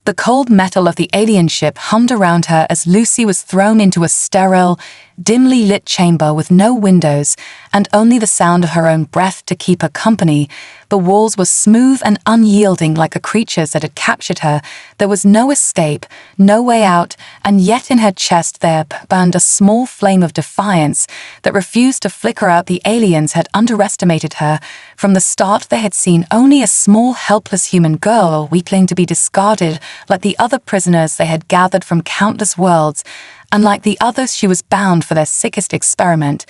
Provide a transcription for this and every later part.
The cold metal of the alien ship hummed around her as Lucy was thrown into a sterile, dimly lit chamber with no windows and only the sound of her own breath to keep her company. The walls were smooth and unyielding like the creatures that had captured her. There was no escape, no way out, and yet in her chest there burned a small flame of defiance that refused to flicker out. The aliens had underestimated her. From the start they had seen only a small, helpless human girl, a weakling to be discarded like the other prisoners they had gathered from countless worlds. Unlike the others, she was bound for their sickest experiment.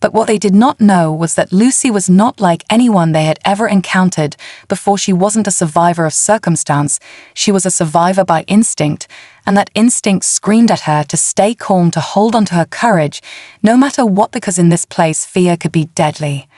But what they did not know was that Lucy was not like anyone they had ever encountered before. She wasn't a survivor of circumstance. She was a survivor by instinct, and that instinct screamed at her to stay calm, to hold on to her courage, no matter what, because in this place fear could be deadly.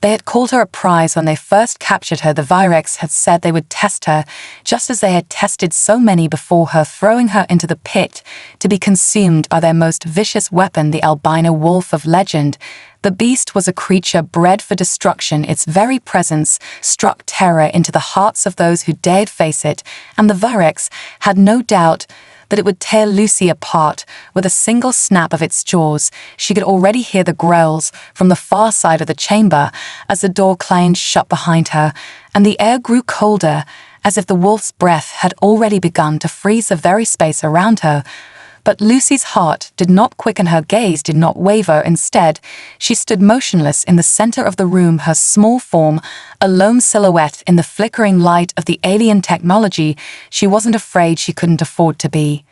They had called her a prize when they first captured her. The Virex had said they would test her, just as they had tested so many before her, throwing her into the pit to be consumed by their most vicious weapon, the albino wolf of legend. The beast was a creature bred for destruction. Its very presence struck terror into the hearts of those who dared face it, and the Virex had no doubt that it would tear Lucy apart with a single snap of its jaws. She could already hear the growls from the far side of the chamber as the door clanged shut behind her, and the air grew colder, as if the wolf's breath had already begun to freeze the very space around her. But Lucy's heart did not quicken, her gaze did not waver. Instead, she stood motionless in the center of the room, her small form a lone silhouette in the flickering light of the alien technology. She wasn't afraid, she couldn't afford to be.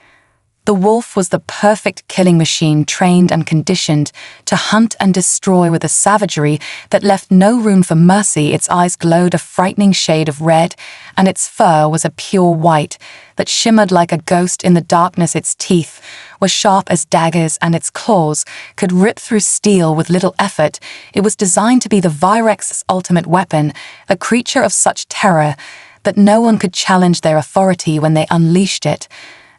The wolf was the perfect killing machine, trained and conditioned to hunt and destroy with a savagery that left no room for mercy. Its eyes glowed a frightening shade of red, and its fur was a pure white that shimmered like a ghost in the darkness. Its teeth were sharp as daggers, and its claws could rip through steel with little effort. It was designed to be the Virex's ultimate weapon, a creature of such terror that no one could challenge their authority when they unleashed it.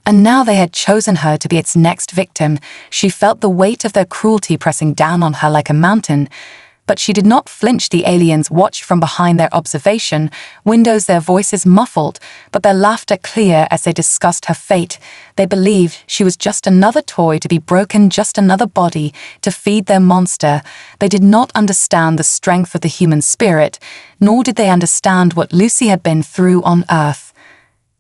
And now they had chosen her to be its next victim. She felt the weight of their cruelty pressing down on her like a mountain. But she did not flinch. The aliens watched from behind their observation windows, their voices muffled, but their laughter clear as they discussed her fate. They believed she was just another toy to be broken, just another body to feed their monster. They did not understand the strength of the human spirit, nor did they understand what Lucy had been through on Earth.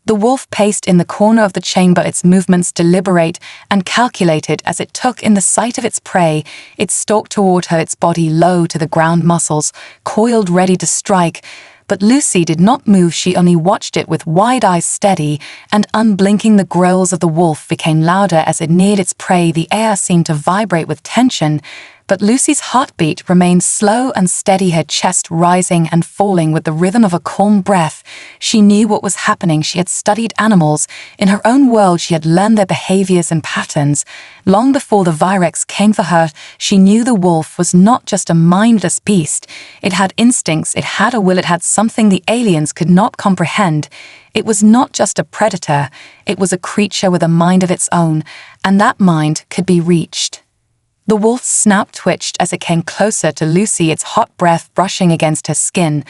The wolf paced in the corner of the chamber, its movements deliberate and calculated as it took in the sight of its prey. It stalked toward her, its body low to the ground, muscles coiled ready to strike. But Lucy did not move. She only watched it with wide eyes, steady and unblinking. The growls of the wolf became louder as it neared its prey. The air seemed to vibrate with tension, but Lucy's heartbeat remained slow and steady, her chest rising and falling with the rhythm of a calm breath. She knew what was happening. She had studied animals. In her own world, she had learned their behaviors and patterns. Long before the Virex came for her, she knew the wolf was not just a mindless beast. It had instincts, it had a will, it had something the aliens could not comprehend. It was not just a predator, it was a creature with a mind of its own, and that mind could be reached. The wolf's snout twitched as it came closer to Lucy, its hot breath brushing against her skin.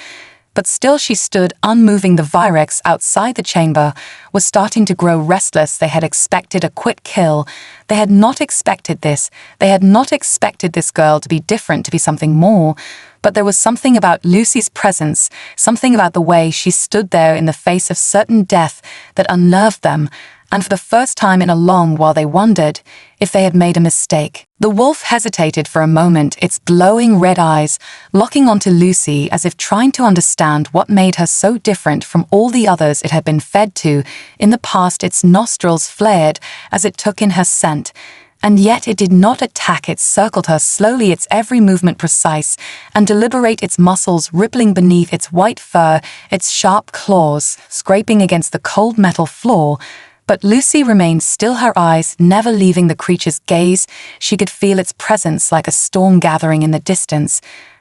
But still she stood unmoving. The Virex outside the chamber was starting to grow restless. They had expected a quick kill. They had not expected this. They had not expected this girl to be different, to be something more. But there was something about Lucy's presence, something about the way she stood there in the face of certain death that unnerved them. And for the first time in a long while they wondered if they had made a mistake. The wolf hesitated for a moment, its glowing red eyes locking onto Lucy as if trying to understand what made her so different from all the others it had been fed to. In the past, its nostrils flared as it took in her scent. And yet it did not attack. It circled her slowly, its every movement precise and deliberate, its muscles rippling beneath its white fur, its sharp claws scraping against the cold metal floor. But Lucy remained still, her eyes never leaving the creature's gaze. She could feel its presence like a storm gathering in the distance.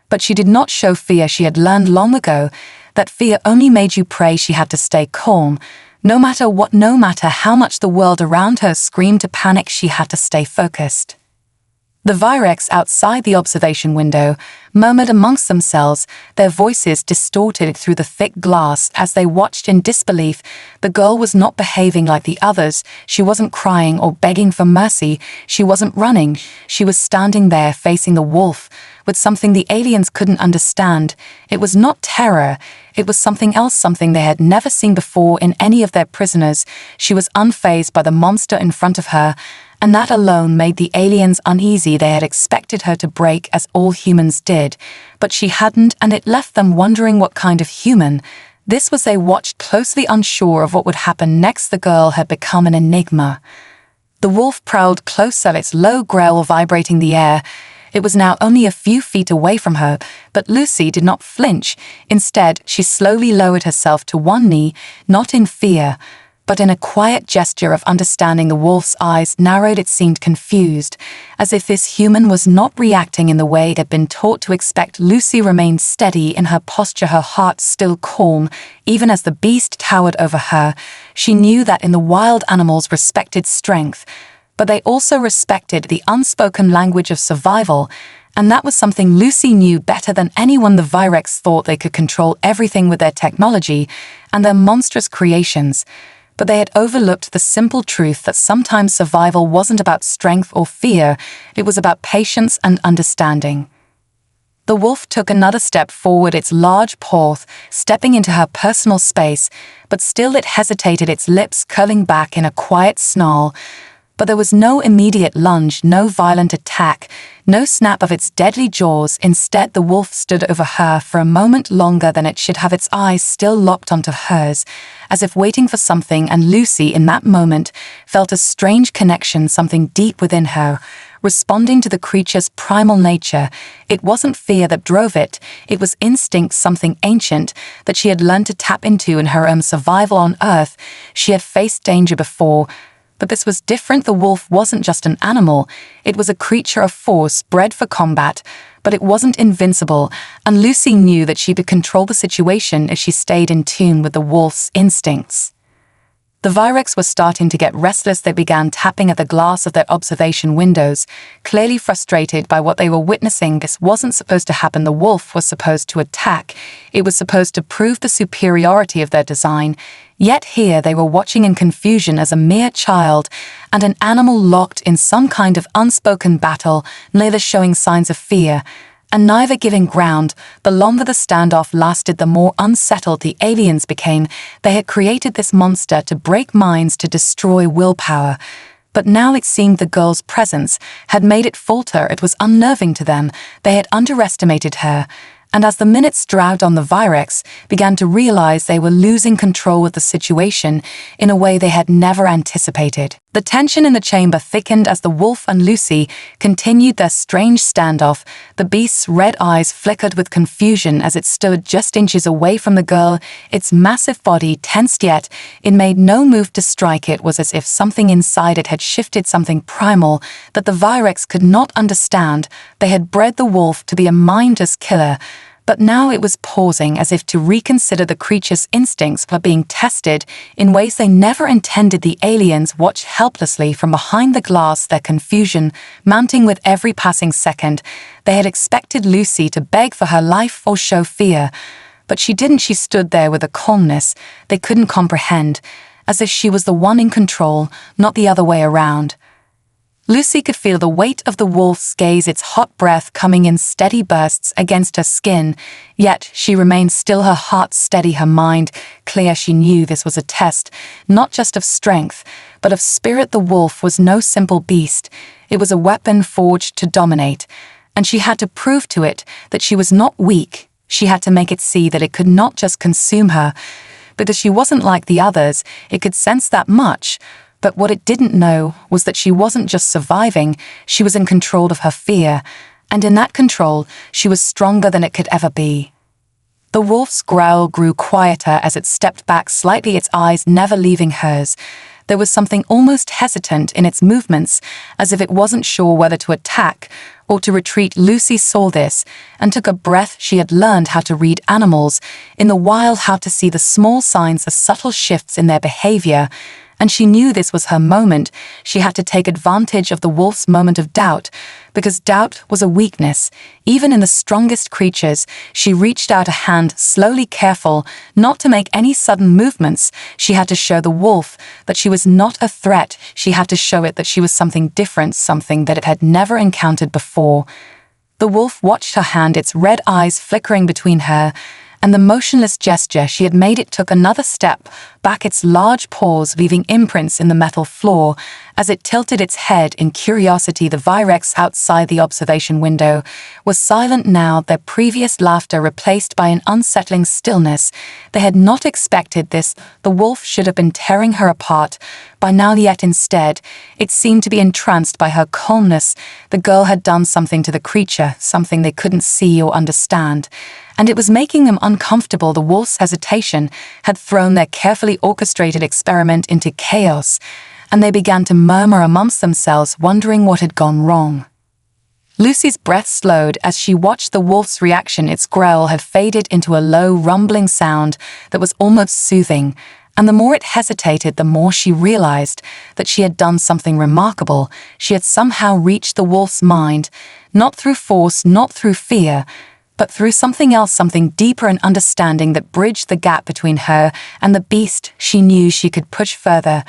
But she did not show fear. She had learned long ago that fear only made you prey. She had to stay calm. No matter what, no matter how much the world around her screamed to panic, she had to stay focused. The Virex outside the observation window murmured amongst themselves, their voices distorted through the thick glass as they watched in disbelief. The girl was not behaving like the others. She wasn't crying or begging for mercy. She wasn't running. She was standing there facing the wolf with something the aliens couldn't understand. It was not terror. It was something else, something they had never seen before in any of their prisoners. She was unfazed by the monster in front of her, and that alone made the aliens uneasy. They had expected her to break, as all humans did, but she hadn't, and it left them wondering what kind of human this was. They watched closely, unsure of what would happen next. The girl had become an enigma. The wolf prowled closer, its low growl vibrating the air. It was now only a few feet away from her, but Lucy did not flinch. Instead, she slowly lowered herself to one knee, not in fear, but in a quiet gesture of understanding. The wolf's eyes narrowed. It seemed confused, as if this human was not reacting in the way it had been taught to expect. Lucy remained steady in her posture, her heart still calm, even as the beast towered over her. She knew that in the wild, animals respected strength, but they also respected the unspoken language of survival, and that was something Lucy knew better than anyone. The Virex thought they could control everything with their technology and their monstrous creations, but they had overlooked the simple truth that sometimes survival wasn't about strength or fear. It was about patience and understanding. The wolf took another step forward, its large paw stepping into her personal space, but still it hesitated, its lips curling back in a quiet snarl. But there was no immediate lunge, no violent attack, no snap of its deadly jaws. Instead, the wolf stood over her for a moment longer than it should have, its eyes still locked onto hers, as if waiting for something, and Lucy, in that moment, felt a strange connection, something deep within her, responding to the creature's primal nature. It wasn't fear that drove it, it was instinct, something ancient that she had learned to tap into in her own survival on Earth. She had faced danger before, but this was different. The wolf wasn't just an animal, it was a creature of force, bred for combat, but it wasn't invincible, and Lucy knew that she could control the situation if she stayed in tune with the wolf's instincts. The Virex were starting to get restless. They began tapping at the glass of their observation windows, clearly frustrated by what they were witnessing. This wasn't supposed to happen. The wolf was supposed to attack. It was supposed to prove the superiority of their design. Yet here they were watching in confusion as a mere child and an animal locked in some kind of unspoken battle, neither showing signs of fear and neither giving ground. The longer the standoff lasted, the more unsettled the aliens became. They had created this monster to break minds, to destroy willpower. But now it seemed the girl's presence had made it falter. It was unnerving to them. They had underestimated her. And as the minutes dragged on, the Virex began to realize they were losing control of the situation in a way they had never anticipated. The tension in the chamber thickened as the wolf and Lucy continued their strange standoff. The beast's red eyes flickered with confusion as it stood just inches away from the girl, its massive body tensed, yet it made no move to strike. It was as if something inside it had shifted, something primal that the Virex could not understand. They had bred the wolf to be a mindless killer, but now it was pausing, as if to reconsider. The creature's instincts were being tested in ways they never intended. The aliens watched helplessly from behind the glass, their confusion mounting with every passing second. They had expected Lucy to beg for her life or show fear, but she didn't. She stood there with a calmness they couldn't comprehend, as if she was the one in control, not the other way around. Lucy could feel the weight of the wolf's gaze, its hot breath coming in steady bursts against her skin, yet she remained still, her heart steady, her mind clear. She knew this was a test, not just of strength, but of spirit. The wolf was no simple beast. It was a weapon forged to dominate, and she had to prove to it that she was not weak. She had to make it see that it could not just consume her, because she wasn't like the others. It could sense that much. But what it didn't know was that she wasn't just surviving, she was in control of her fear, and in that control, she was stronger than it could ever be. The wolf's growl grew quieter as it stepped back slightly, its eyes never leaving hers. There was something almost hesitant in its movements, as if it wasn't sure whether to attack or to retreat. Lucy saw this and took a breath. She had learned how to read animals in the wild, how to see the small signs, the subtle shifts in their behavior, And she knew this was her moment. She had to take advantage of the wolf's moment of doubt, because doubt was a weakness. Even in the strongest creatures, she reached out a hand, slowly, careful, not to make any sudden movements. She had to show the wolf that she was not a threat. She had to show it that she was something different, something that it had never encountered before. The wolf watched her hand, its red eyes flickering between her and the motionless gesture she had made. It took another step back, its large paws leaving imprints in the metal floor. As it tilted its head in curiosity, the Virex outside the observation window was silent now, their previous laughter replaced by an unsettling stillness. They had not expected this. The wolf should have been tearing her apart by now, yet instead, it seemed to be entranced by her calmness. The girl had done something to the creature, something they couldn't see or understand, and it was making them uncomfortable. The wolf's hesitation had thrown their carefully orchestrated experiment into chaos, and they began to murmur amongst themselves, wondering what had gone wrong. Lucy's breath slowed as she watched the wolf's reaction. Its growl had faded into a low, rumbling sound that was almost soothing, and the more it hesitated, the more she realized that she had done something remarkable. She had somehow reached the wolf's mind, not through force, not through fear, but through something else, something deeper, an understanding that bridged the gap between her and the beast. She knew she could push further,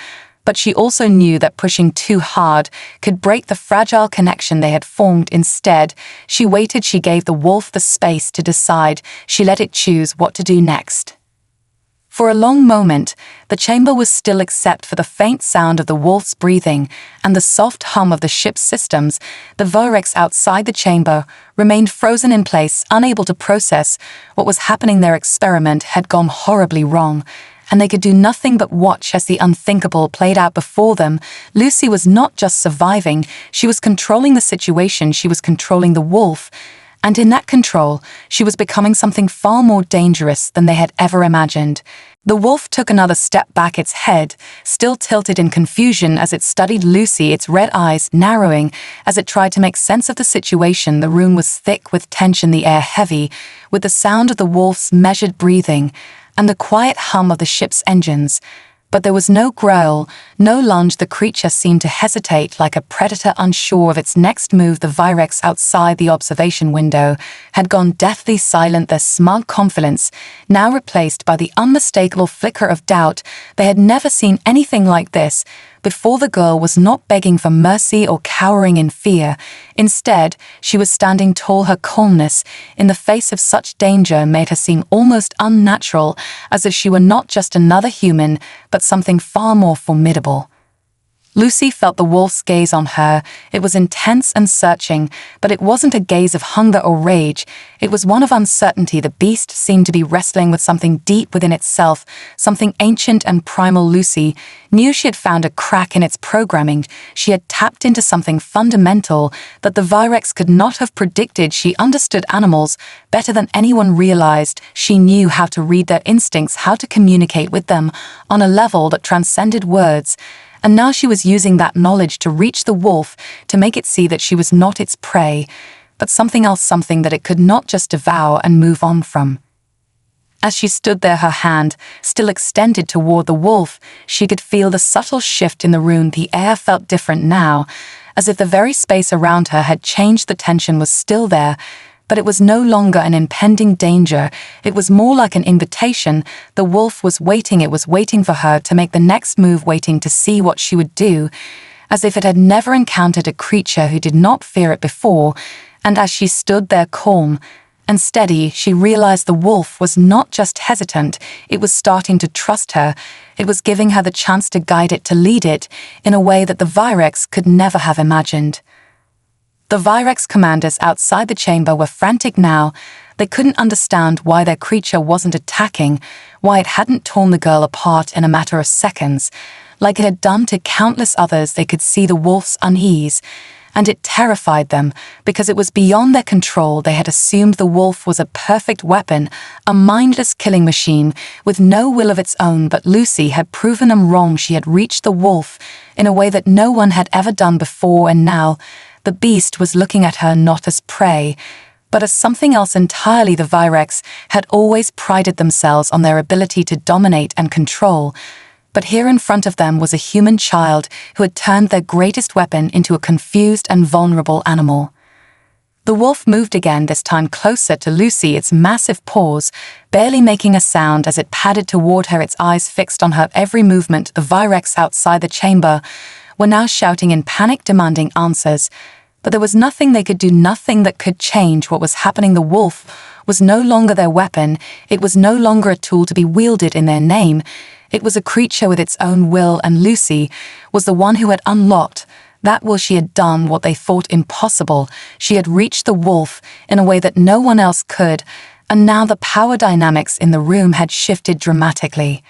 but she also knew that pushing too hard could break the fragile connection they had formed. Instead, she waited. She gave the wolf the space to decide. She let it choose what to do next. For a long moment, the chamber was still except for the faint sound of the wolf's breathing and the soft hum of the ship's systems. The Virex outside the chamber remained frozen in place, unable to process what was happening. Their experiment had gone horribly wrong, and they could do nothing but watch as the unthinkable played out before them. Lucy was not just surviving, she was controlling the situation. She was controlling the wolf, and in that control, she was becoming something far more dangerous than they had ever imagined. The wolf took another step back, its head still tilted in confusion as it studied Lucy, its red eyes narrowing as it tried to make sense of the situation. The room was thick with tension, the air heavy with the sound of the wolf's measured breathing and the quiet hum of the ship's engines. But there was no growl, no lunge. The creature seemed to hesitate like a predator unsure of its next move. The Virex outside the observation window had gone deathly silent, their smug confidence now replaced by the unmistakable flicker of doubt. They had never seen anything like this before. The girl was not begging for mercy or cowering in fear. Instead, she was standing tall. Her calmness in the face of such danger made her seem almost unnatural, as if she were not just another human, but something far more formidable. Lucy felt the wolf's gaze on her. It was intense and searching, but it wasn't a gaze of hunger or rage. It was one of uncertainty. The beast seemed to be wrestling with something deep within itself, something ancient and primal. Lucy knew she had found a crack in its programming. She had tapped into something fundamental that the Virex could not have predicted. She understood animals better than anyone realized. She knew how to read their instincts, how to communicate with them on a level that transcended words. And now she was using that knowledge to reach the wolf, to make it see that she was not its prey, but something else, something that it could not just devour and move on from. As she stood there, her hand still extended toward the wolf, she could feel the subtle shift in the room. The air felt different now, as if the very space around her had changed. The tension was still there, but it was no longer an impending danger. It was more like an invitation. The wolf was waiting. It was waiting for her to make the next move, waiting to see what she would do, as if it had never encountered a creature who did not fear it before. And as she stood there calm and steady, she realized the wolf was not just hesitant. It was starting to trust her. It was giving her the chance to guide it, to lead it in a way that the Virex could never have imagined. The Virex commanders outside the chamber were frantic now. They couldn't understand why their creature wasn't attacking, why it hadn't torn the girl apart in a matter of seconds, like it had done to countless others. They could see the wolf's unease, and it terrified them because it was beyond their control. They had assumed the wolf was a perfect weapon, a mindless killing machine with no will of its own, but Lucy had proven them wrong. She had reached the wolf in a way that no one had ever done before, and now the beast was looking at her not as prey, but as something else entirely. The Virex had always prided themselves on their ability to dominate and control, But here in front of them was a human child who had turned their greatest weapon into a confused and vulnerable animal. The wolf moved again, this time closer to Lucy, its massive paws, barely making a sound as it padded toward her, its eyes fixed on her every movement. The Virex outside the chamber were now shouting in panic, demanding answers. But there was nothing they could do, nothing that could change what was happening. The wolf was no longer their weapon. It was no longer a tool to be wielded in their name. It was a creature with its own will, and Lucy was the one who had unlocked that will. She had done what they thought impossible. She had reached the wolf in a way that no one else could, and now the power dynamics in the room had shifted dramatically.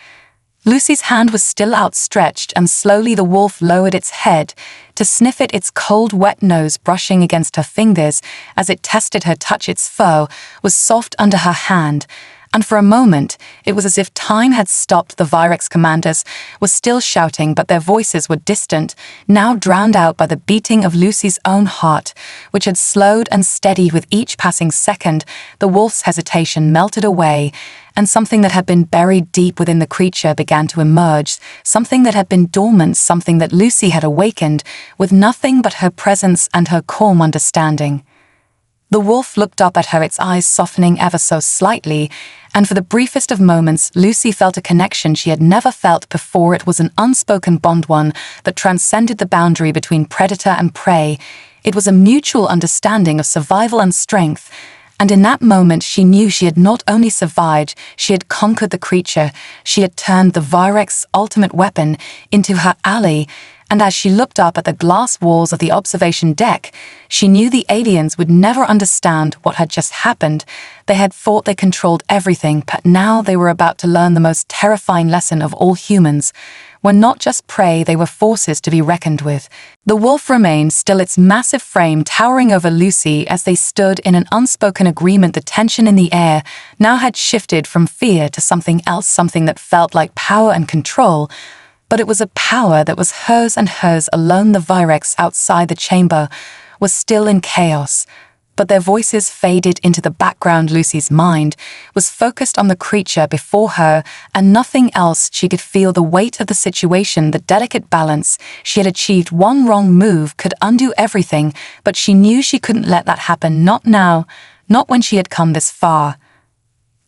Lucy's hand was still outstretched, and slowly the wolf lowered its head to sniff it, its cold, wet nose brushing against her fingers as it tested her touch. Its fur was soft under her hand, and for a moment it was as if time had stopped. The Virex commanders were still shouting, but their voices were distant, now drowned out by the beating of Lucy's own heart, which had slowed and steadied with each passing second. The wolf's hesitation melted away, and something that had been buried deep within the creature began to emerge, something that had been dormant, something that Lucy had awakened with nothing but her presence and her calm understanding. The wolf looked up at her, its eyes softening ever so slightly, and for the briefest of moments, Lucy felt a connection she had never felt before. It was an unspoken bond, one that transcended the boundary between predator and prey. It was a mutual understanding of survival and strength, and in that moment she knew she had not only survived, she had conquered the creature. She had turned the Virex's ultimate weapon into her ally, and as she looked up at the glass walls of the observation deck, she knew the aliens would never understand what had just happened. They had thought they controlled everything, but now they were about to learn the most terrifying lesson of all: humans were not just prey, they were forces to be reckoned with. The wolf remained still, its massive frame towering over Lucy as they stood in an unspoken agreement. The tension in the air now had shifted from fear to something else, something that felt like power and control. But it was a power that was hers and hers alone. The Virex outside the chamber was still in chaos, but their voices faded into the background. Lucy's mind was focused on the creature before her and nothing else. She could feel the weight of the situation, the delicate balance. She had achieved. One wrong move could undo everything, but she knew she couldn't let that happen. Not now, not when she had come this far.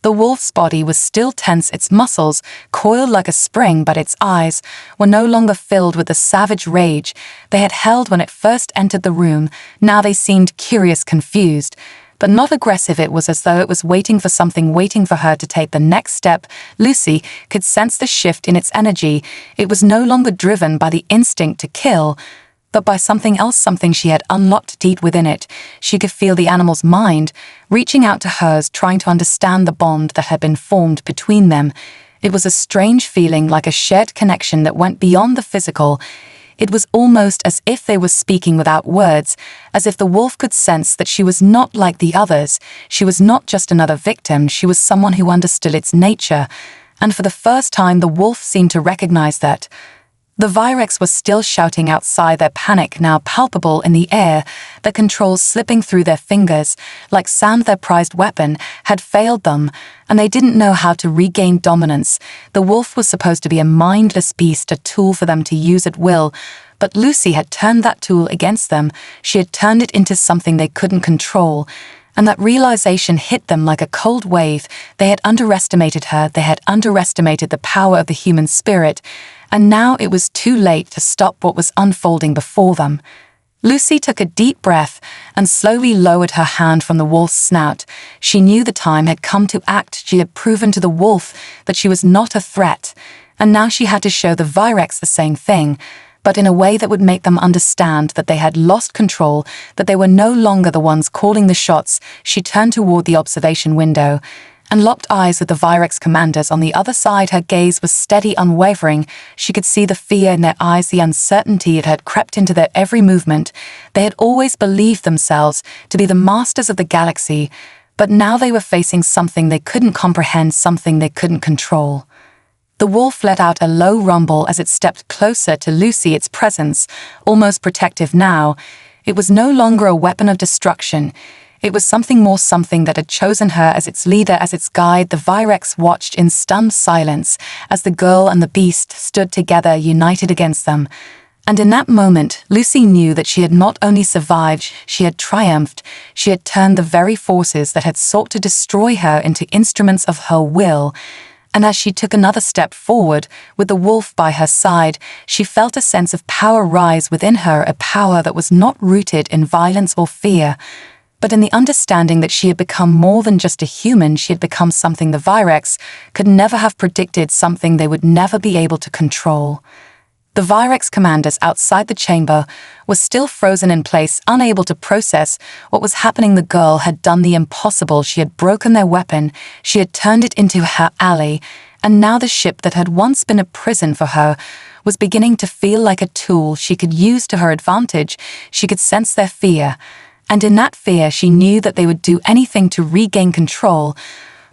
The wolf's body was still tense, its muscles coiled like a spring, but its eyes were no longer filled with the savage rage they had held when it first entered the room. Now they seemed curious, confused, but not aggressive. It was as though it was waiting for something, waiting for her to take the next step. Lucy could sense the shift in its energy. It was no longer driven by the instinct to kill, but by something else, something she had unlocked deep within it. She could feel the animal's mind reaching out to hers, trying to understand the bond that had been formed between them. It was a strange feeling, like a shared connection that went beyond the physical. It was almost as if they were speaking without words, as if the wolf could sense that she was not like the others. She was not just another victim, she was someone who understood its nature. And for the first time, the wolf seemed to recognize that. The Virex was still shouting outside, their panic now palpable in the air, their controls slipping through their fingers, like sand. Their prized weapon had failed them, and they didn't know how to regain dominance. The wolf was supposed to be a mindless beast, a tool for them to use at will, but Lucy had turned that tool against them. She had turned it into something they couldn't control, and that realization hit them like a cold wave. They had underestimated her, they had underestimated the power of the human spirit, and now it was too late to stop what was unfolding before them. Lucy took a deep breath and slowly lowered her hand from the wolf's snout. She knew the time had come to act. She had proven to the wolf that she was not a threat, and now she had to show the Virex the same thing, but in a way that would make them understand that they had lost control, that they were no longer the ones calling the shots. She turned toward the observation window and locked eyes with the Virex commanders on the other side. Her gaze was steady, unwavering. She could see the fear in their eyes, the uncertainty. It had crept into their every movement. They had always believed themselves to be the masters of the galaxy, but now they were facing something they couldn't comprehend, something they couldn't control. The wolf let out a low rumble as it stepped closer to Lucy, its presence almost protective now. It was no longer a weapon of destruction. It was something more, something that had chosen her as its leader, as its guide. The Virex watched in stunned silence as the girl and the beast stood together, united against them. And in that moment, Lucy knew that she had not only survived, she had triumphed. She had turned the very forces that had sought to destroy her into instruments of her will. And as she took another step forward, with the wolf by her side, she felt a sense of power rise within her, a power that was not rooted in violence or fear, but in the understanding that she had become more than just a human. She had become something the Virex could never have predicted, something they would never be able to control. The Virex commanders outside the chamber were still frozen in place, unable to process what was happening. The girl had done the impossible. She had broken their weapon. She had turned it into her ally. And now the ship that had once been a prison for her was beginning to feel like a tool she could use to her advantage. She could sense their fear. And in that fear, she knew that they would do anything to regain control.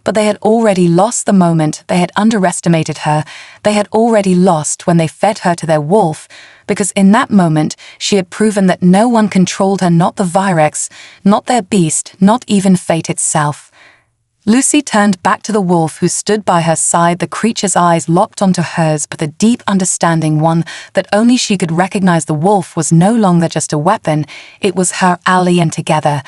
But they had already lost the moment. They had underestimated her. They had already lost when they fed her to their wolf, because in that moment she had proven that no one controlled her, not the Virex, not their beast, not even fate itself. Lucy turned back to the wolf who stood by her side, the creature's eyes locked onto hers, but a deep understanding, one that only she could recognize. The wolf was no longer just a weapon, it was her ally, and together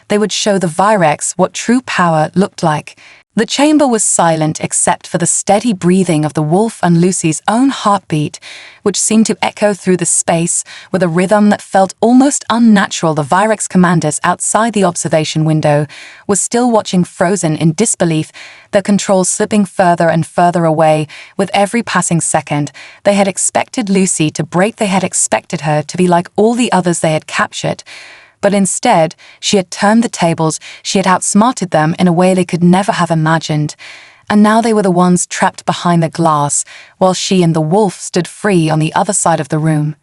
they would show the Virex what true power looked like. The chamber was silent except for the steady breathing of the wolf and Lucy's own heartbeat, which seemed to echo through the space with a rhythm that felt almost unnatural. The Virex commanders outside the observation window were still watching, frozen in disbelief, their controls slipping further and further away with every passing second. They had expected Lucy to break. They had expected her to be like all the others they had captured. But instead, she had turned the tables. She had outsmarted them in a way they could never have imagined. And now they were the ones trapped behind the glass, while she and the wolf stood free on the other side of the room.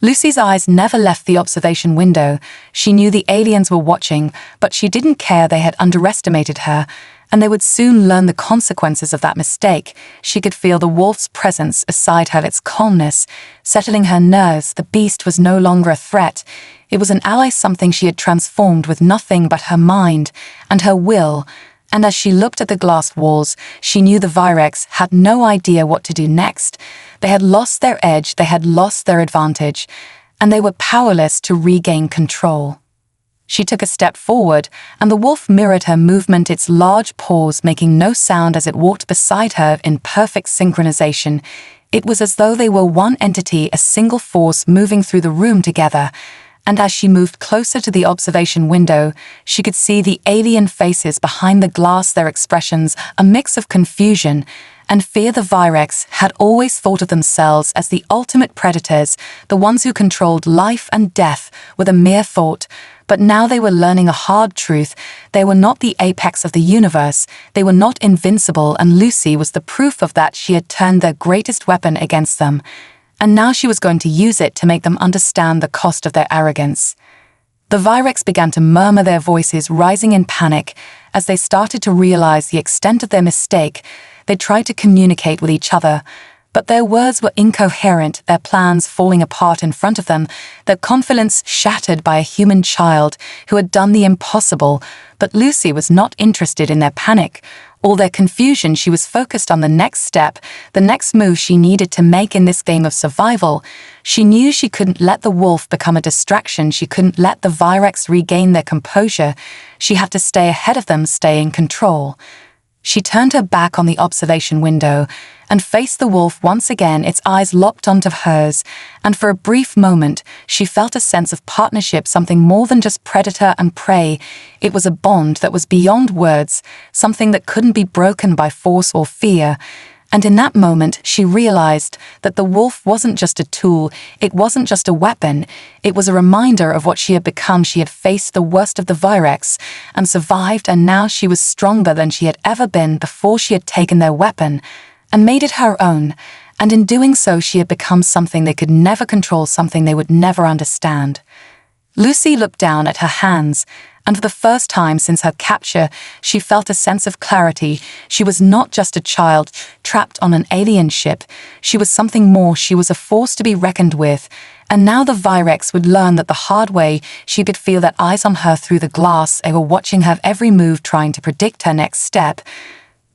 Lucy's eyes never left the observation window. She knew the aliens were watching, but she didn't care. They had underestimated her, and they would soon learn the consequences of that mistake. She could feel the wolf's presence beside her, its calmness, settling her nerves. The beast was no longer a threat. It was an ally, something she had transformed with nothing but her mind and her will. And as she looked at the glass walls, she knew the Virex had no idea what to do next. They had lost their edge, they had lost their advantage, and they were powerless to regain control. She took a step forward, and the wolf mirrored her movement, its large paws making no sound as it walked beside her in perfect synchronization. It was as though they were one entity, a single force moving through the room together. And as she moved closer to the observation window, she could see the alien faces behind the glass, their expressions a mix of confusion and fear. The Virex had always thought of themselves as the ultimate predators, the ones who controlled life and death with a mere thought. But now they were learning a hard truth. They were not the apex of the universe. They were not invincible, and Lucy was the proof of that. She had turned their greatest weapon against them. And now she was going to use it to make them understand the cost of their arrogance. The Virex began to murmur, their voices rising in panic as they started to realize the extent of their mistake. They tried to communicate with each other, but their words were incoherent, their plans falling apart in front of them, their confidence shattered by a human child who had done the impossible. But Lucy was not interested in their panic. All their confusion, she was focused on the next step, the next move she needed to make in this game of survival. She knew she couldn't let the wolf become a distraction. She couldn't let the Virex regain their composure. She had to stay ahead of them, stay in control. She turned her back on the observation window and faced the wolf once again, its eyes locked onto hers, and for a brief moment she felt a sense of partnership, something more than just predator and prey. It was a bond that was beyond words, something that couldn't be broken by force or fear. And in that moment she realized that the wolf wasn't just a tool, it wasn't just a weapon, it was a reminder of what she had become. She had faced the worst of the Virex and survived, and now she was stronger than she had ever been before. She had taken their weapon and made it her own, and in doing so she had become something they could never control, something they would never understand. Lucy looked down at her hands And for the first time since her capture, she felt a sense of clarity. She was not just a child trapped on an alien ship. She was something more. She was a force to be reckoned with. And now the Virex would learn that the hard way. She could feel that eyes on her through the glass. They were watching her every move, trying to predict her next step.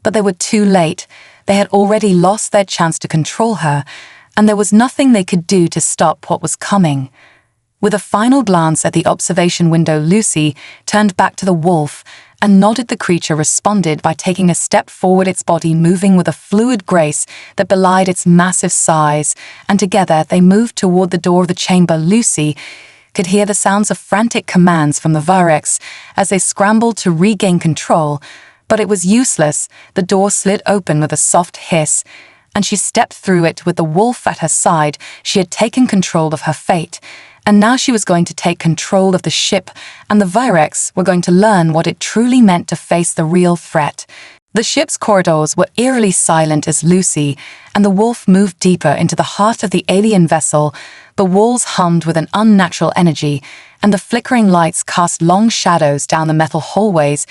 But they were too late. They had already lost their chance to control her, and there was nothing they could do to stop what was coming. With a final glance at the observation window, Lucy turned back to the wolf and nodded. The creature responded by taking a step forward, its body moving with a fluid grace that belied its massive size, and together they moved toward the door of the chamber. Lucy could hear the sounds of frantic commands from the Virex as they scrambled to regain control, but it was useless. The door slid open with a soft hiss, and she stepped through it with the wolf at her side. She had taken control of her fate, and now she was going to take control of the ship, and the Virex were going to learn what it truly meant to face the real threat. The ship's corridors were eerily silent as Lucy and the wolf moved deeper into the heart of the alien vessel. The walls hummed with an unnatural energy, and the flickering lights cast long shadows down the metal hallways.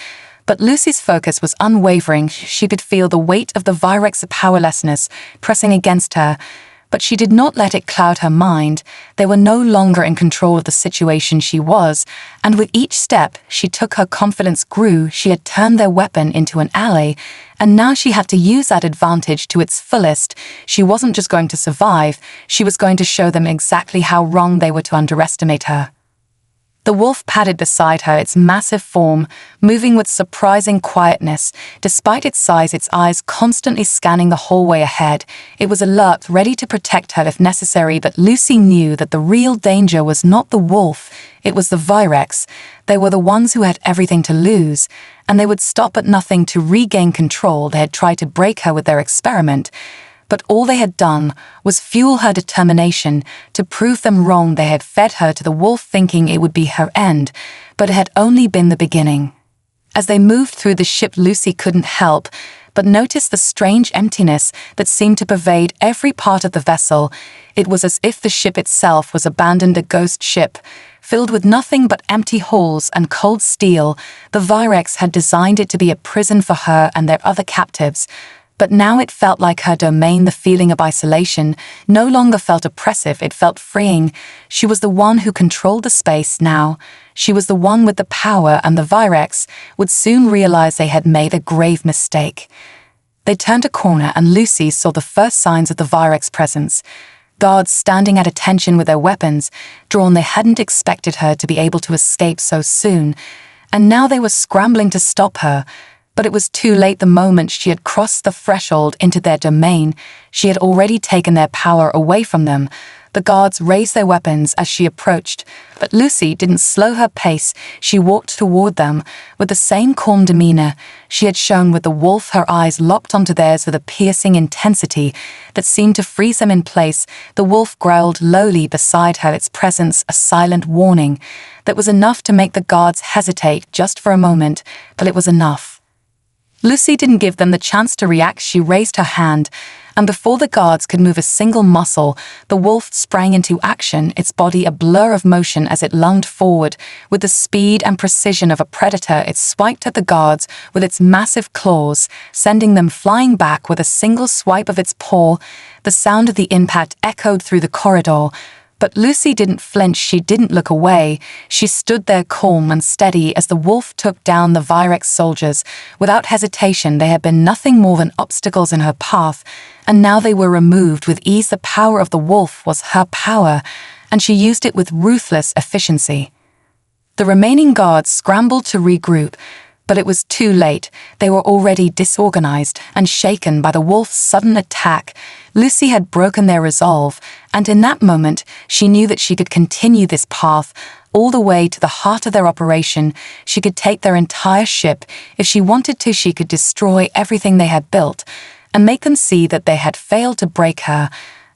But Lucy's focus was unwavering. She could feel the weight of the Virex's powerlessness pressing against her, but she did not let it cloud her mind. They were no longer in control of the situation. She was, and with each step she took, her confidence grew. She had turned their weapon into an ally, and now she had to use that advantage to its fullest. She wasn't just going to survive, she was going to show them exactly how wrong they were to underestimate her. The wolf padded beside her, its massive form moving with surprising quietness. Despite its size, its eyes constantly scanning the hallway ahead. It was alert, ready to protect her if necessary, but Lucy knew that the real danger was not the wolf, it was the Virex. They were the ones who had everything to lose, and they would stop at nothing to regain control. They had tried to break her with their experiment, but all they had done was fuel her determination to prove them wrong. They had fed her to the wolf thinking it would be her end, but it had only been the beginning. As they moved through the ship, Lucy couldn't help but notice the strange emptiness that seemed to pervade every part of the vessel. It was as if the ship itself was abandoned, a ghost ship, filled with nothing but empty halls and cold steel. The Virex had designed it to be a prison for her and their other captives, but now it felt like her domain. The feeling of isolation no longer felt oppressive, it felt freeing. She was the one who controlled the space now. She was the one with the power, and the Virex would soon realize they had made a grave mistake. They turned a corner, and Lucy saw the first signs of the Virex presence. Guards standing at attention with their weapons drawn. They hadn't expected her to be able to escape so soon, and now they were scrambling to stop her. But it was too late. The moment she had crossed the threshold into their domain, she had already taken their power away from them. The guards raised their weapons as she approached, but Lucy didn't slow her pace. She walked toward them with the same calm demeanor she had shown with the wolf, her eyes locked onto theirs with a piercing intensity that seemed to freeze them in place. The wolf growled lowly beside her, its presence a silent warning that was enough to make the guards hesitate just for a moment, but it was enough. Lucy didn't give them the chance to react. She raised her hand, and before the guards could move a single muscle, the wolf sprang into action, its body a blur of motion as it lunged forward. With the speed and precision of a predator, it swiped at the guards with its massive claws, sending them flying back with a single swipe of its paw. The sound of the impact echoed through the corridor, but Lucy didn't flinch. She didn't look away. She stood there calm and steady as the wolf took down the Virex soldiers. Without hesitation, they had been nothing more than obstacles in her path, and now they were removed with ease. The power of the wolf was her power, and she used it with ruthless efficiency. The remaining guards scrambled to regroup, but it was too late. They were already disorganized and shaken by the wolf's sudden attack. Lucy had broken their resolve, and in that moment, she knew that she could continue this path all the way to the heart of their operation. She could take their entire ship. If she wanted to, she could destroy everything they had built and make them see that they had failed to break her.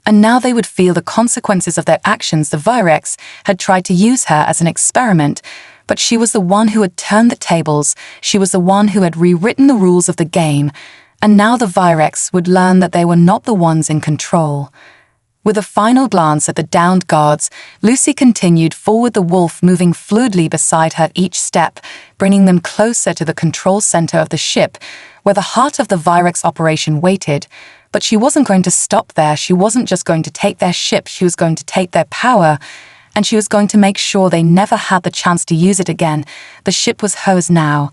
And now they would feel the consequences of their actions. The Virex had tried to use her as an experiment, but she was the one who had turned the tables. She was the one who had rewritten the rules of the game, and now the Virex would learn that they were not the ones in control. With a final glance at the downed guards, Lucy continued forward, the wolf moving fluidly beside her each step, bringing them closer to the control center of the ship, where the heart of the Virex operation waited. But she wasn't going to stop there. She wasn't just going to take their ship, she was going to take their power, and she was going to make sure they never had the chance to use it again. The ship was hers now,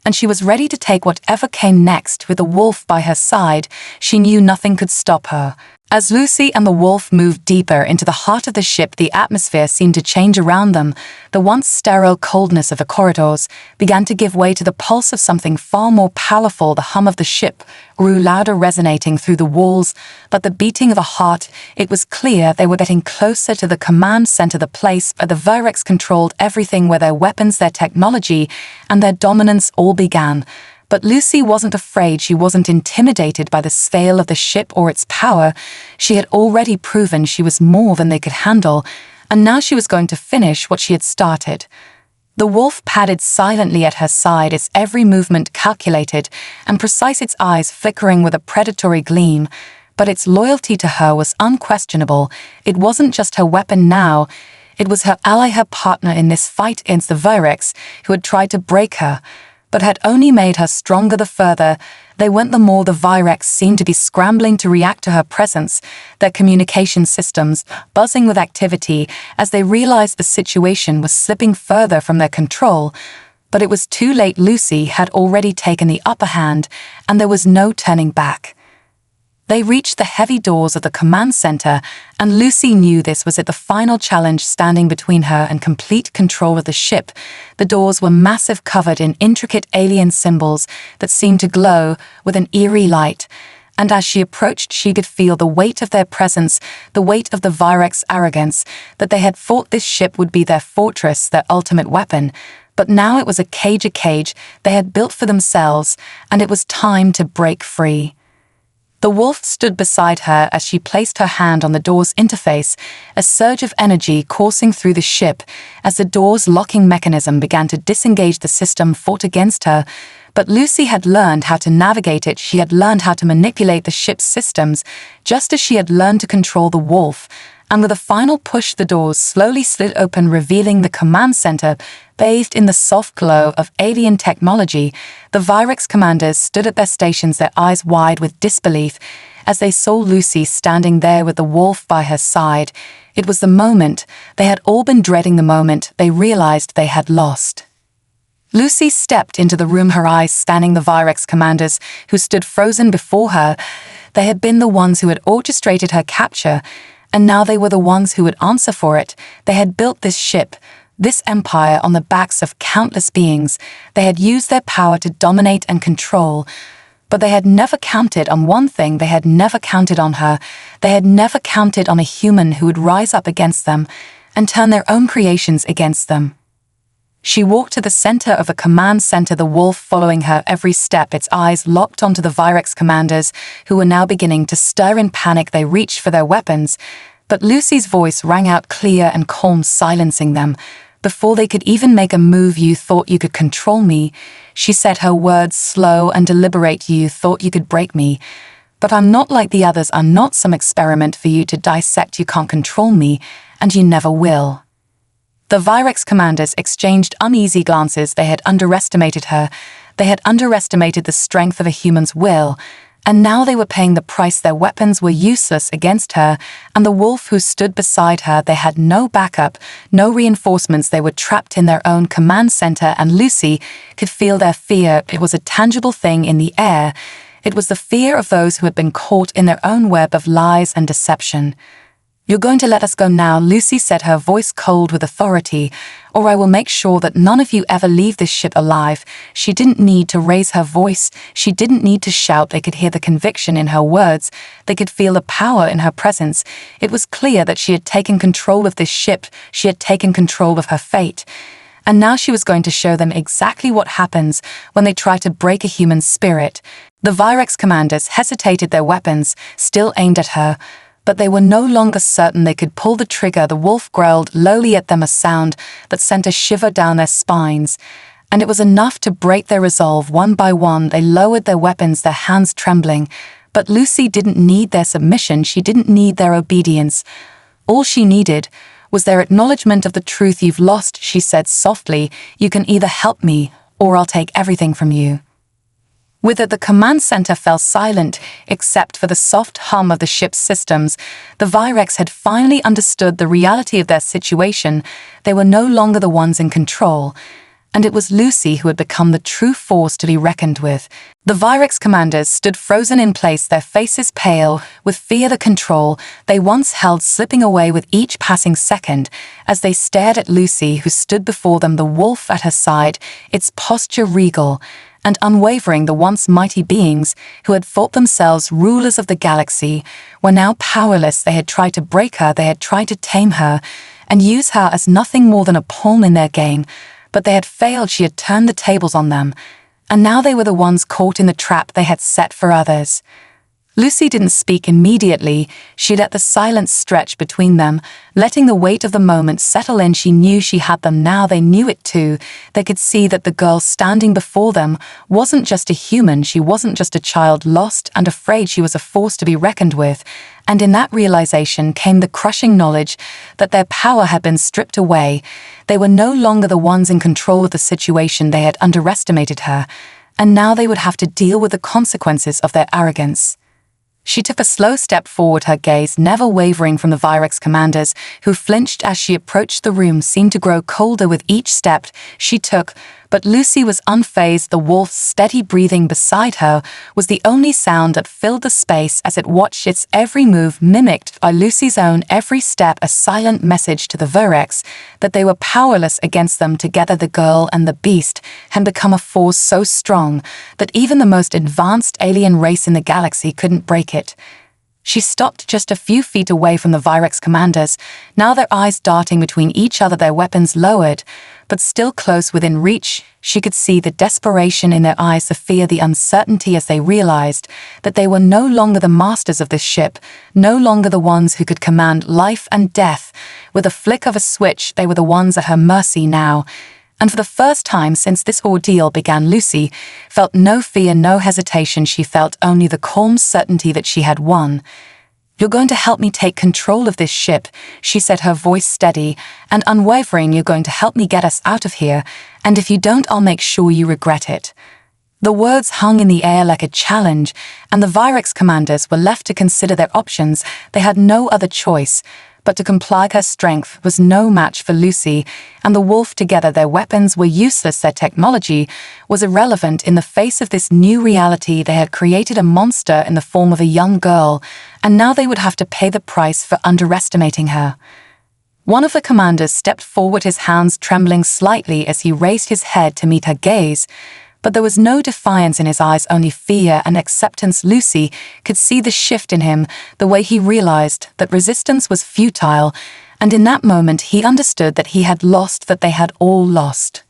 and she was ready to take whatever came next. With the wolf by her side, she knew nothing could stop her. As Lucy and the wolf moved deeper into the heart of the ship, the atmosphere seemed to change around them. The once sterile coldness of the corridors began to give way to the pulse of something far more powerful. The hum of the ship grew louder, resonating through the walls, like the beating of a heart. It was clear they were getting closer to the command center, the place where the Virex controlled everything, where their weapons, their technology, and their dominance all began. But Lucy wasn't afraid. She wasn't intimidated by the scale of the ship or its power. She had already proven she was more than they could handle, and now she was going to finish what she had started. The wolf padded silently at her side, its every movement calculated and precise, its eyes flickering with a predatory gleam. But its loyalty to her was unquestionable. It wasn't just her weapon now. It was her ally, her partner in this fight against the Virex, who had tried to break her, but had only made her stronger. The further they went, the more the Virex seemed to be scrambling to react to her presence, their communication systems buzzing with activity as they realized the situation was slipping further from their control. But it was too late. Lucy had already taken the upper hand, and there was no turning back. They reached the heavy doors of the command center, and Lucy knew this was it, the final challenge standing between her and complete control of the ship. The doors were massive, covered in intricate alien symbols that seemed to glow with an eerie light. And as she approached, she could feel the weight of their presence, the weight of the Virex arrogance, that they had thought this ship would be their fortress, their ultimate weapon. But now it was a cage they had built for themselves, and it was time to break free. The wolf stood beside her as she placed her hand on the door's interface, a surge of energy coursing through the ship as the door's locking mechanism began to disengage. The system fought against her, but Lucy had learned how to navigate it. She had learned how to manipulate the ship's systems, just as she had learned to control the wolf. And with a final push, the doors slowly slid open, revealing the command center, bathed in the soft glow of alien technology. The Virex commanders stood at their stations, their eyes wide with disbelief, as they saw Lucy standing there with the wolf by her side. It was the moment they had all been dreading, the moment they realized they had lost. Lucy stepped into the room, her eyes spanning the Virex commanders who stood frozen before her. They had been the ones who had orchestrated her capture, and now they were the ones who would answer for it. They had built this ship, this empire, on the backs of countless beings. They had used their power to dominate and control. But they had never counted on one thing. They had never counted on her. They had never counted on a human who would rise up against them and turn their own creations against them. She walked to the center of the command center, the wolf following her every step, its eyes locked onto the Virex commanders, who were now beginning to stir in panic. They reached for their weapons, but Lucy's voice rang out clear and calm, silencing them. Before they could even make a move, "You thought you could control me," she said, her words slow and deliberate. "You thought you could break me. But I'm not like the others. I'm not some experiment for you to dissect. You can't control me, and you never will." The Virex commanders exchanged uneasy glances. They had underestimated her. They had underestimated the strength of a human's will, and now they were paying the price. Their weapons were useless against her, and the wolf who stood beside her, they had no backup, no reinforcements. They were trapped in their own command center, and Lucy could feel their fear. It was a tangible thing in the air. It was the fear of those who had been caught in their own web of lies and deception. "You're going to let us go now," Lucy said, her voice cold with authority, "or I will make sure that none of you ever leave this ship alive." She didn't need to raise her voice. She didn't need to shout. They could hear the conviction in her words. They could feel the power in her presence. It was clear that she had taken control of this ship. She had taken control of her fate. And now she was going to show them exactly what happens when they try to break a human spirit. The Virex commanders hesitated, their weapons still aimed at her, but they were no longer certain they could pull the trigger. The wolf growled lowly at them, a sound that sent a shiver down their spines, and it was enough to break their resolve. One by one, they lowered their weapons, their hands trembling. But Lucy didn't need their submission, she didn't need their obedience. All she needed was their acknowledgement of the truth. "You've lost," she said softly. "You can either help me, or I'll take everything from you." With it, the command center fell silent, except for the soft hum of the ship's systems. The Virex had finally understood the reality of their situation. They were no longer the ones in control. And it was Lucy who had become the true force to be reckoned with. The Virex commanders stood frozen in place, their faces pale, with fear the control they once held slipping away with each passing second, as they stared at Lucy, who stood before them, the wolf at her side, its posture regal and unwavering. The once mighty beings who had thought themselves rulers of the galaxy were now powerless. They had tried to break her, they had tried to tame her, and use her as nothing more than a pawn in their game. But they had failed. She had turned the tables on them, and now they were the ones caught in the trap they had set for others. Lucy didn't speak immediately. She let the silence stretch between them, letting the weight of the moment settle in. She knew she had them now. They knew it too. They could see that the girl standing before them wasn't just a human. She wasn't just a child lost and afraid. She was a force to be reckoned with. And in that realization came the crushing knowledge that their power had been stripped away. They were no longer the ones in control of the situation. They had underestimated her, and now they would have to deal with the consequences of their arrogance. She took a slow step forward, her gaze never wavering from the Virex commanders, who flinched as she approached. The room seemed to grow colder with each step she took, but Lucy was unfazed. The wolf's steady breathing beside her was the only sound that filled the space as it watched its every move mimicked by Lucy's own every step, a silent message to the Virex that they were powerless against them. Together, the girl and the beast had become a force so strong that even the most advanced alien race in the galaxy couldn't break it. She stopped just a few feet away from the Virex commanders, now their eyes darting between each other, their weapons lowered, but still close within reach. She could see the desperation in their eyes, the fear, the uncertainty, as they realized that they were no longer the masters of this ship, no longer the ones who could command life and death. With a flick of a switch, they were the ones at her mercy now. And for the first time since this ordeal began, Lucy felt no fear, no hesitation. She felt only the calm certainty that she had won. "You're going to help me take control of this ship," she said, her voice steady and unwavering. "You're going to help me get us out of here, and if you don't, I'll make sure you regret it." The words hung in the air like a challenge, and the Virex commanders were left to consider their options. They had no other choice but to comply. Her strength was no match for Lucy and the wolf together. Their weapons were useless, their technology was irrelevant in the face of this new reality. They had created a monster in the form of a young girl, and now they would have to pay the price for underestimating her. One of the commanders stepped forward, his hands trembling slightly as he raised his head to meet her gaze. But there was no defiance in his eyes, only fear and acceptance. Lucy could see the shift in him, the way he realized that resistance was futile, and in that moment he understood that he had lost, that they had all lost.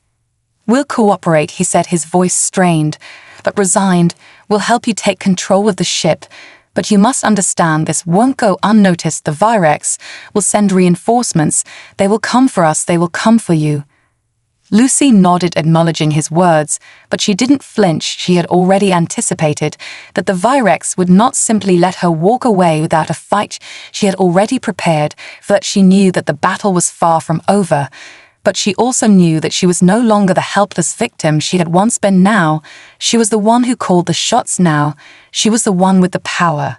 "We'll cooperate," he said, his voice strained but resigned. "We'll help you take control of the ship, but you must understand this won't go unnoticed. The Virex will send reinforcements. They will come for us, they will come for you." Lucy nodded, acknowledging his words, but she didn't flinch. She had already anticipated that the Virex would not simply let her walk away without a fight. She had already prepared for that. She knew that the battle was far from over, but she also knew that she was no longer the helpless victim she had once been. Now, she was the one who called the shots. Now, she was the one with the power.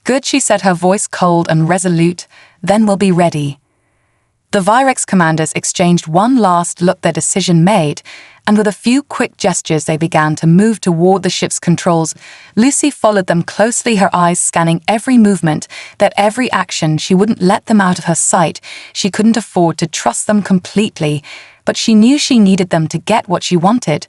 "Good," she said, her voice cold and resolute. "Then we'll be ready." The Virex commanders exchanged one last look, their decision made, and with a few quick gestures they began to move toward the ship's controls. Lucy followed them closely, her eyes scanning every movement, their every action. She wouldn't let them out of her sight. She couldn't afford to trust them completely, but she knew she needed them to get what she wanted,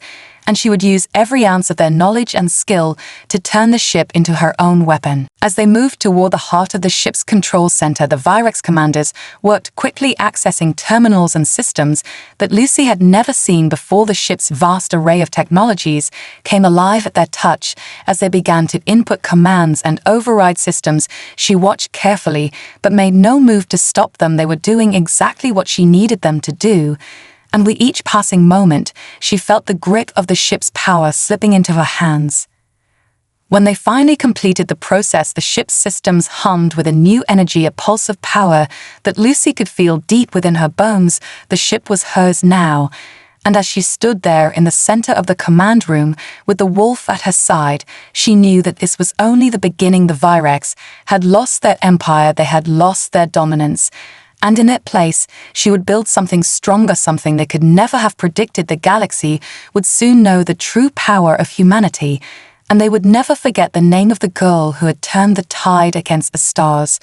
and she would use every ounce of their knowledge and skill to turn the ship into her own weapon. As they moved toward the heart of the ship's control center, the Virex commanders worked quickly, accessing terminals and systems that Lucy had never seen before. The ship's vast array of technologies came alive at their touch as they began to input commands and override systems. She watched carefully, but made no move to stop them. They were doing exactly what she needed them to do. And with each passing moment, she felt the grip of the ship's power slipping into her hands. When they finally completed the process, the ship's systems hummed with a new energy, a pulse of power that Lucy could feel deep within her bones. The ship was hers now. And as she stood there in the center of the command room with the wolf at her side, she knew that this was only the beginning. The Virex had lost their empire, they had lost their dominance. And in their place, she would build something stronger, something they could never have predicted. The galaxy would soon know the true power of humanity, and they would never forget the name of the girl who had turned the tide against the stars.